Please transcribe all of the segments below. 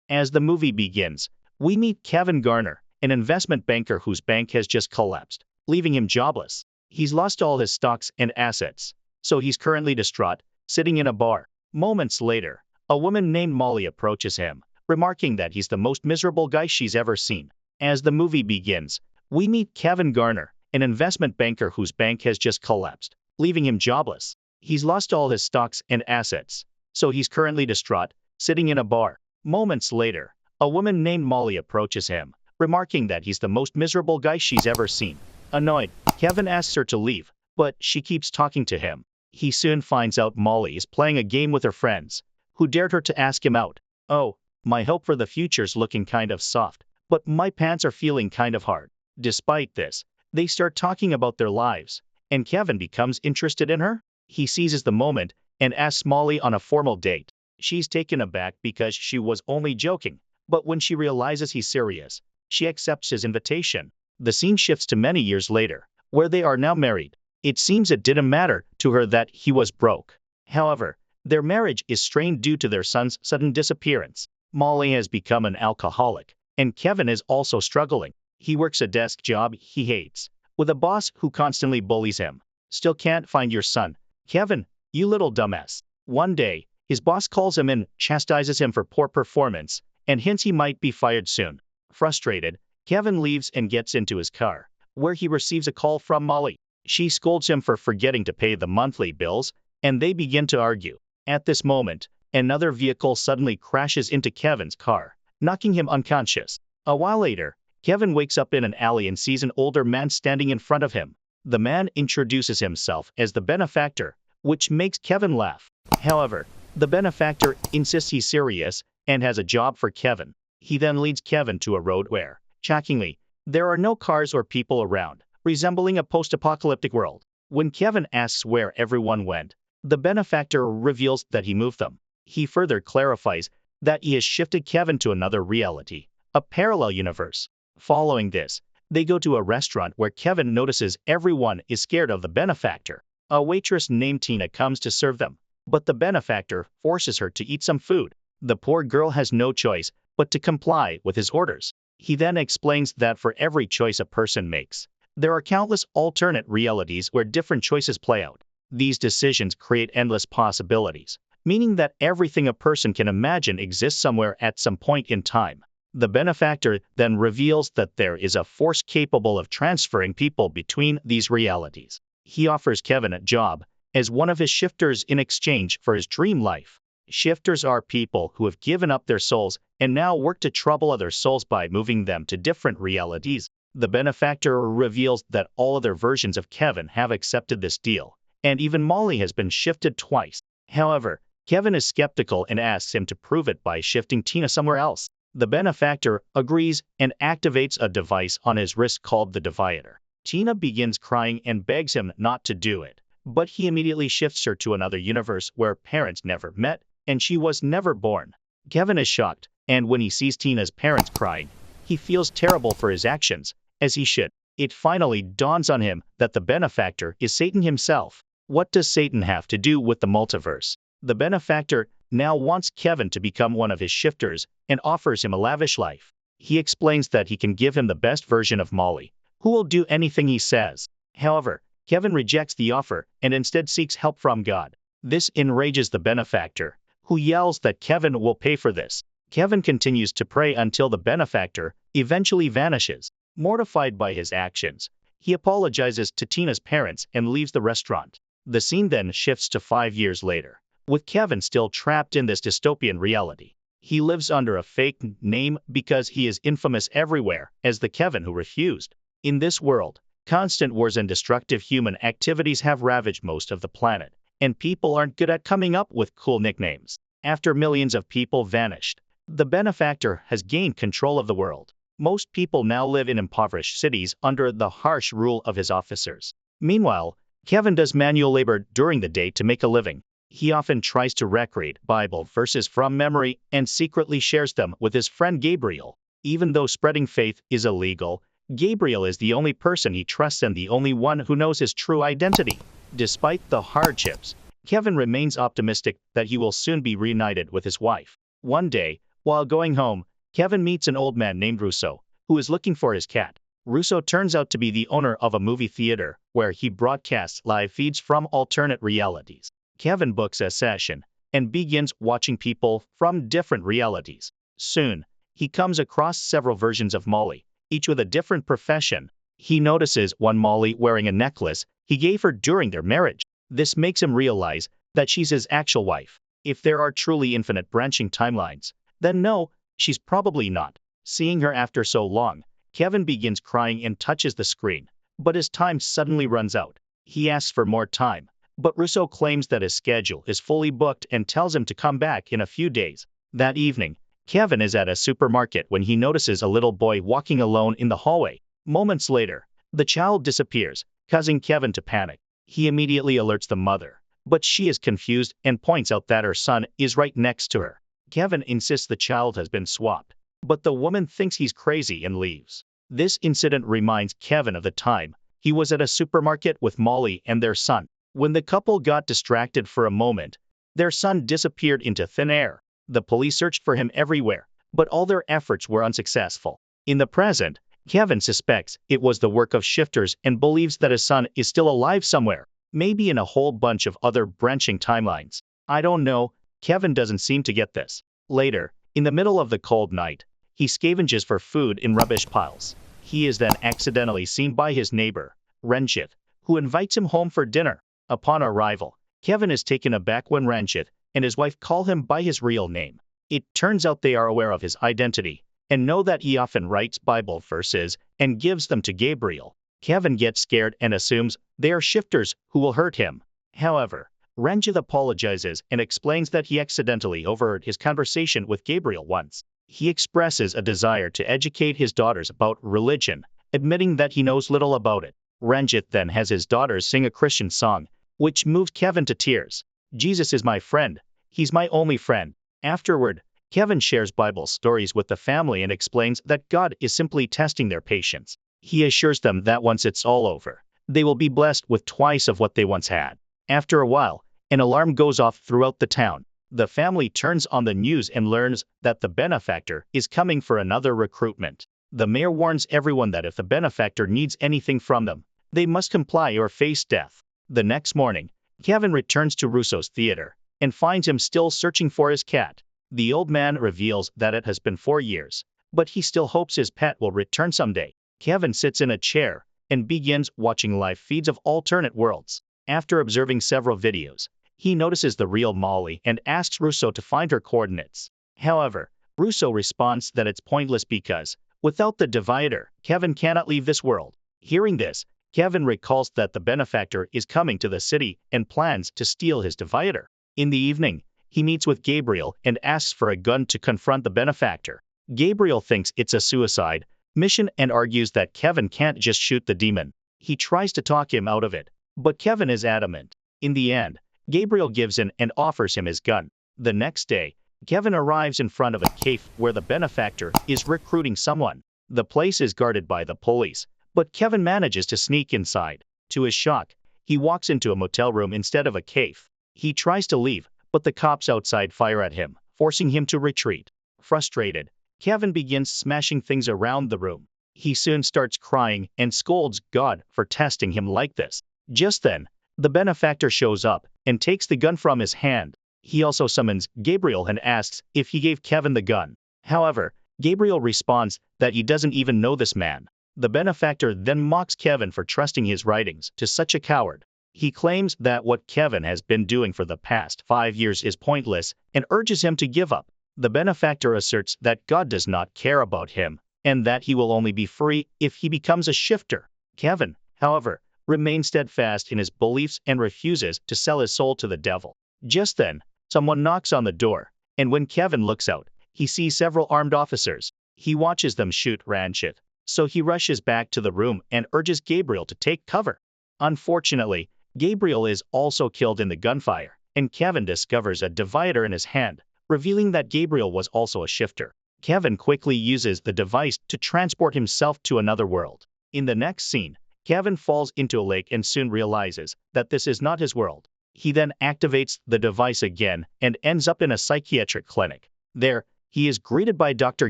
As the movie begins, we meet Kevin Garner, an investment banker whose bank has just collapsed, leaving him jobless. He's lost all his stocks and assets, so he's currently distraught, sitting in a bar. Moments later, a woman named Molly approaches him, remarking that he's the most miserable guy she's ever seen. As the movie begins, we meet Kevin Garner, an investment banker whose bank has just collapsed, leaving him jobless. He's lost all his stocks and assets, so he's currently distraught, sitting in a bar. Moments later, a woman named Molly approaches him, remarking that he's the most miserable guy she's ever seen. Annoyed, Kevin asks her to leave, but she keeps talking to him. He soon finds out Molly is playing a game with her friends, who dared her to ask him out. "Oh, my hope for the future's looking kind of soft, but my pants are feeling kind of hard." Despite this, they start talking about their lives, and Kevin becomes interested in her. He seizes the moment and asks Molly on a formal date. She's taken aback because she was only joking, but when she realizes he's serious, she accepts his invitation. The scene shifts to many years later, where they are now married. It seems it didn't matter to her that he was broke. However, their marriage is strained due to their son's sudden disappearance. Molly has become an alcoholic, and Kevin is also struggling. He works a desk job he hates, with a boss who constantly bullies him. "Still can't find your son, Kevin, you little dumbass." One day, his boss calls him in, chastises him for poor performance, and hints he might be fired soon. Frustrated, Kevin leaves and gets into his car, where he receives a call from Molly. She scolds him for forgetting to pay the monthly bills, and they begin to argue. At this moment, another vehicle suddenly crashes into Kevin's car, knocking him unconscious. A while later, Kevin wakes up in an alley and sees an older man standing in front of him. The man introduces himself as the benefactor, which makes Kevin laugh. However, the benefactor insists he's serious and has a job for Kevin. He then leads Kevin to a road where, shockingly, there are no cars or people around, resembling a post-apocalyptic world. When Kevin asks where everyone went, the benefactor reveals that he moved them. He further clarifies that he has shifted Kevin to another reality, a parallel universe. Following this, they go to a restaurant where Kevin notices everyone is scared of the benefactor. A waitress named Tina comes to serve them, but the benefactor forces her to eat some food. The poor girl has no choice but to comply with his orders. He then explains that for every choice a person makes, there are countless alternate realities where different choices play out. These decisions create endless possibilities, meaning that everything a person can imagine exists somewhere at some point in time. The benefactor then reveals that there is a force capable of transferring people between these realities. He offers Kevin a job as one of his shifters in exchange for his dream life. Shifters are people who have given up their souls and now work to trouble other souls by moving them to different realities. The benefactor reveals that all other versions of Kevin have accepted this deal, and even Molly has been shifted twice. However, Kevin is skeptical and asks him to prove it by shifting Tina somewhere else. The benefactor agrees and activates a device on his wrist called the divider. Tina begins crying and begs him not to do it, but he immediately shifts her to another universe where parents never met and she was never born. Kevin is shocked, and when he sees Tina's parents crying, he feels terrible for his actions, as he should. It finally dawns on him that the benefactor is Satan himself. What does Satan have to do with the multiverse? The benefactor now wants Kevin to become one of his shifters and offers him a lavish life. He explains that he can give him the best version of Molly, who will do anything he says. However, Kevin rejects the offer and instead seeks help from God. This enrages the benefactor, who yells that Kevin will pay for this. Kevin continues to pray until the benefactor eventually vanishes. Mortified by his actions, he apologizes to Tina's parents and leaves the restaurant. The scene then shifts to 5 years later, with Kevin still trapped in this dystopian reality. He lives under a fake name because he is infamous everywhere as the Kevin who refused. In this world, constant wars and destructive human activities have ravaged most of the planet, and people aren't good at coming up with cool nicknames. After millions of people vanished, the benefactor has gained control of the world. Most people now live in impoverished cities under the harsh rule of his officers. Meanwhile, Kevin does manual labor during the day to make a living. He often tries to recreate Bible verses from memory and secretly shares them with his friend Gabriel. Even though spreading faith is illegal, Gabriel is the only person he trusts and the only one who knows his true identity. Despite the hardships, Kevin remains optimistic that he will soon be reunited with his wife. One day, While going home, Kevin meets an old man named Russo, who is looking for his cat. Russo turns out to be the owner of a movie theater where he broadcasts live feeds from alternate realities. Kevin books a session and begins watching people from different realities. Soon, he comes across several versions of Molly, each with a different profession. He notices one Molly wearing a necklace he gave her during their marriage. This makes him realize that she's his actual wife. If there are truly infinite branching timelines, then no, she's probably not. Seeing her after so long, Kevin begins crying and touches the screen, but his time suddenly runs out. He asks for more time, but Russo claims that his schedule is fully booked and tells him to come back in a few days. That evening, Kevin is at a supermarket when he notices a little boy walking alone in the hallway. Moments later, the child disappears, causing Kevin to panic. He immediately alerts the mother, but she is confused and points out that her son is right next to her. Kevin insists the child has been swapped, but the woman thinks he's crazy and leaves. This incident reminds Kevin of the time he was at a supermarket with Molly and their son. When the couple got distracted for a moment, their son disappeared into thin air. The police searched for him everywhere, but all their efforts were unsuccessful. In the present, Kevin suspects it was the work of shifters and believes that his son is still alive somewhere, maybe in a whole bunch of other branching timelines. I don't know, Kevin doesn't seem to get this. Later, in the middle of the cold night, he scavenges for food in rubbish piles. He is then accidentally seen by his neighbor, Ranjit, who invites him home for dinner. Upon arrival, Kevin is taken aback when Ranjit and his wife call him by his real name. It turns out they are aware of his identity and know that he often writes Bible verses and gives them to Gabriel. Kevin gets scared and assumes they are shifters who will hurt him. However, Ranjit apologizes and explains that he accidentally overheard his conversation with Gabriel once. He expresses a desire to educate his daughters about religion, admitting that he knows little about it. Ranjit then has his daughters sing a Christian song, which moves Kevin to tears. Jesus is my friend. He's my only friend. Afterward, Kevin shares Bible stories with the family and explains that God is simply testing their patience. He assures them that once it's all over, they will be blessed with twice of what they once had. After a while, an alarm goes off throughout the town. The family turns on the news and learns that the benefactor is coming for another recruitment. The mayor warns everyone that if the benefactor needs anything from them, they must comply or face death. The next morning, Kevin returns to Russo's theater and finds him still searching for his cat. The old man reveals that it has been 4 years, but he still hopes his pet will return someday. Kevin sits in a chair and begins watching live feeds of alternate worlds. After observing several videos, he notices the real Molly and asks Russo to find her coordinates. However, Russo responds that it's pointless because, without the divider, Kevin cannot leave this world. Hearing this, Kevin recalls that the benefactor is coming to the city and plans to steal his divider. In the evening, he meets with Gabriel and asks for a gun to confront the benefactor. Gabriel thinks it's a suicide mission and argues that Kevin can't just shoot the demon. He tries to talk him out of it, but Kevin is adamant. In the end, Gabriel gives in and offers him his gun. The next day, Kevin arrives in front of a cave where the benefactor is recruiting someone. The place is guarded by the police, but Kevin manages to sneak inside. To his shock, he walks into a motel room instead of a cave. He tries to leave, but the cops outside fire at him, forcing him to retreat. Frustrated, Kevin begins smashing things around the room. He soon starts crying and scolds God for testing him like this. Just then, the benefactor shows up and takes the gun from his hand. He also summons Gabriel and asks if he gave Kevin the gun. However, Gabriel responds that he doesn't even know this man. The benefactor then mocks Kevin for trusting his writings to such a coward. He claims that what Kevin has been doing for the past 5 years is pointless and urges him to give up. The benefactor asserts that God does not care about him and that he will only be free if he becomes a shifter. Kevin, however, remains steadfast in his beliefs and refuses to sell his soul to the devil. Just then, someone knocks on the door, and when Kevin looks out, he sees several armed officers. He watches them shoot Ranjit, so he rushes back to the room and urges Gabriel to take cover. Unfortunately, Gabriel is also killed in the gunfire, and Kevin discovers a divider in his hand, revealing that Gabriel was also a shifter. Kevin quickly uses the device to transport himself to another world. In the next scene, Kevin falls into a lake and soon realizes that this is not his world. He then activates the device again and ends up in a psychiatric clinic. There, he is greeted by Dr.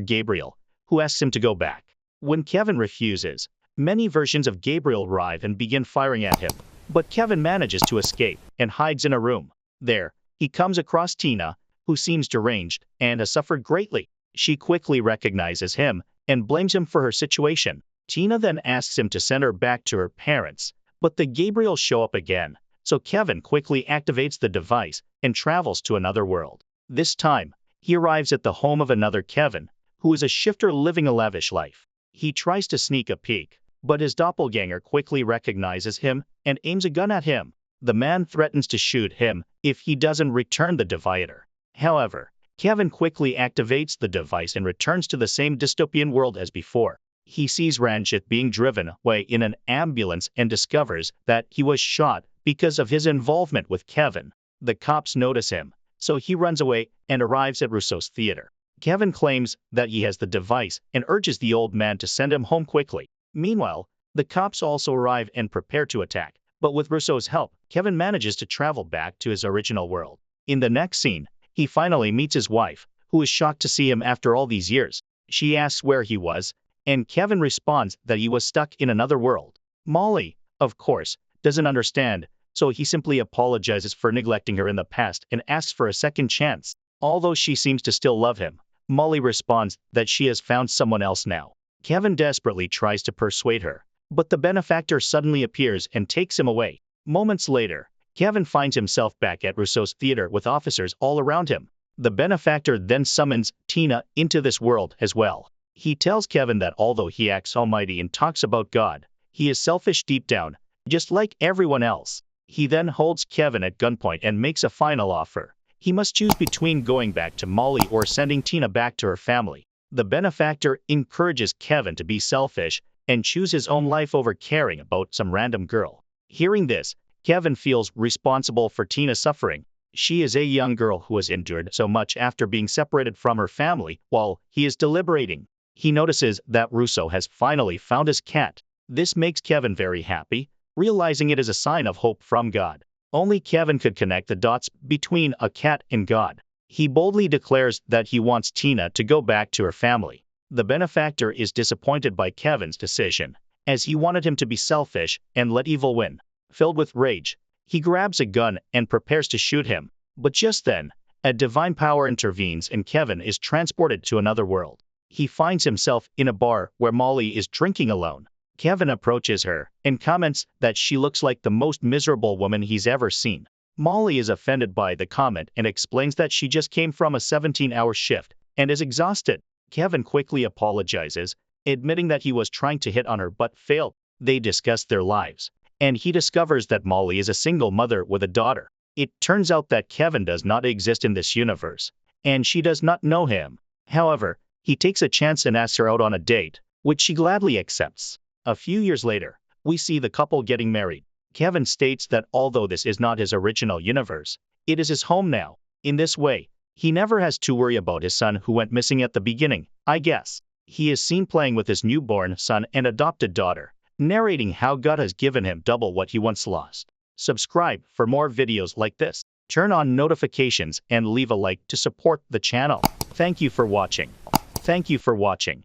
Gabriel, who asks him to go back. When Kevin refuses, many versions of Gabriel arrive and begin firing at him. But Kevin manages to escape and hides in a room. There, he comes across Tina, who seems deranged and has suffered greatly. She quickly recognizes him and blames him for her situation. Tina then asks him to send her back to her parents, but the Gabriels show up again, so Kevin quickly activates the device and travels to another world. This time, he arrives at the home of another Kevin, who is a shifter living a lavish life. He tries to sneak a peek, but his doppelganger quickly recognizes him and aims a gun at him. The man threatens to shoot him if he doesn't return the divider. However, Kevin quickly activates the device and returns to the same dystopian world as before. He sees Ranjit being driven away in an ambulance and discovers that he was shot because of his involvement with Kevin. The cops notice him, so he runs away and arrives at Russo's theater. Kevin claims that he has the device and urges the old man to send him home quickly. Meanwhile, the cops also arrive and prepare to attack, but with Russo's help, Kevin manages to travel back to his original world. In the next scene, he finally meets his wife, who is shocked to see him after all these years. She asks where he was, and Kevin responds that he was stuck in another world. Molly, of course, doesn't understand, so he simply apologizes for neglecting her in the past and asks for a second chance. Although she seems to still love him, Molly responds that she has found someone else now. Kevin desperately tries to persuade her, but the benefactor suddenly appears and takes him away. Moments later, Kevin finds himself back at Russo's theater with officers all around him. The benefactor then summons Tina into this world as well. He tells Kevin that although he acts almighty and talks about God, he is selfish deep down, just like everyone else. He then holds Kevin at gunpoint and makes a final offer. He must choose between going back to Molly or sending Tina back to her family. The benefactor encourages Kevin to be selfish and choose his own life over caring about some random girl. Hearing this, Kevin feels responsible for Tina's suffering. She is a young girl who has endured so much after being separated from her family. While he is deliberating, he notices that Russo has finally found his cat. This makes Kevin very happy, realizing it is a sign of hope from God. Only Kevin could connect the dots between a cat and God. He boldly declares that he wants Tina to go back to her family. The benefactor is disappointed by Kevin's decision, as he wanted him to be selfish and let evil win. Filled with rage, he grabs a gun and prepares to shoot him. But just then, a divine power intervenes and Kevin is transported to another world. He finds himself in a bar where Molly is drinking alone. Kevin approaches her and comments that she looks like the most miserable woman he's ever seen. Molly is offended by the comment and explains that she just came from a 17-hour shift and is exhausted. Kevin quickly apologizes, admitting that he was trying to hit on her but failed. They discuss their lives, and he discovers that Molly is a single mother with a daughter. It turns out that Kevin does not exist in this universe, and she does not know him. However, he takes a chance and asks her out on a date, which she gladly accepts. A few years later, we see the couple getting married. Kevin states that although this is not his original universe, it is his home now. In this way, he never has to worry about his son who went missing at the beginning, I guess. He is seen playing with his newborn son and adopted daughter, narrating how God has given him double what he once lost. Subscribe for more videos like this. Turn on notifications and leave a like to support the channel. Thank you for watching. Thank you for watching.